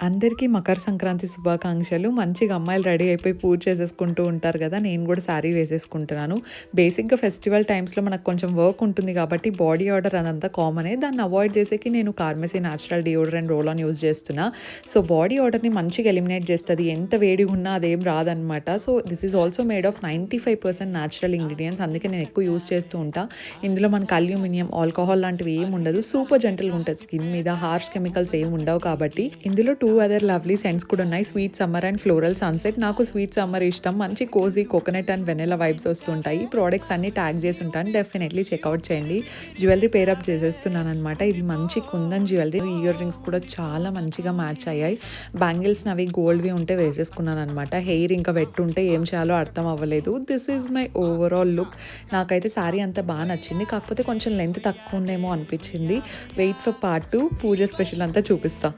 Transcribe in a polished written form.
అందరికీ మకర సంక్రాంతి శుభాకాంక్షలు. మంచిగా అమ్మాయిలు రెడీ అయిపోయి పూజ చేసేసుకుంటూ ఉంటారు కదా! నేను కూడా శారీ వేసేసుకుంటున్నాను. బేసిక్‌గా ఫెస్టివల్ టైమ్స్‌లో మనకు కొంచెం వర్క్ ఉంటుంది కాబట్టి బాడీ ఆర్డర్ అదంతా కామనే. దాన్ని అవాయిడ్ చేసేకి నేను Carmesi natural deodorant roll on use చేస్తున్నా. సో, బాడీ ఆర్డర్‌ని మంచిగా ఎలిమినేట్ చేస్తది. ఎంత వేడిగా ఉన్నా అదేం రాదనమాట. So, this is also made of 95% natural ingredients. అందుకే నేను ఎక్కువ యూజ్ చేస్తూ ఉంటా. ఇందులో మనకు అల్యూమినియం, ఆల్కహాల్ లాంటివి ఏమి ఉండదు. సూపర్ జెంటిల్‌గా ఉంటది స్కిన్ మీద. హార్ష్ కెమికల్స్ ఏమి ఉండవు కాబట్టి. ఇందులో 2 అదర్ లవ్లీ సెంట్స్ కూడా ఉన్నాయి. Sweet summer and floral sunset. నాకు స్వీట్ సమ్మర్ ఇష్టం. మంచి cosy coconut and vanilla vibes వస్తుంటాయి. ప్రోడక్ట్స్ అన్ని ట్యాగ్ చేసి ఉంటాను. డెఫినెట్లీ చెక్అవుట్ చేయండి. జ్యువెలరీ పేరప్ చేసేస్తున్నాను అనమాట. ఇది మంచి కుందన్ జ్యువెలరీ. ఇయర్ రింగ్స్ కూడా చాలా మంచిగా మ్యాచ్ అయ్యాయి. బ్యాంగిల్స్ అవి గోల్డ్వి ఉంటే వేసేసుకున్నాను అనమాట. హెయిర్ ఇంకా వెట్టుంటే ఏం చేయాలో అర్థం అవ్వలేదు. This is my overall look. నాకైతే శారీ అంతా బాగా నచ్చింది. కాకపోతే కొంచెం లెంత్ తక్కువ ఉందేమో అనిపించింది. Wait for part 2 pooja special అంతా చూపిస్తా.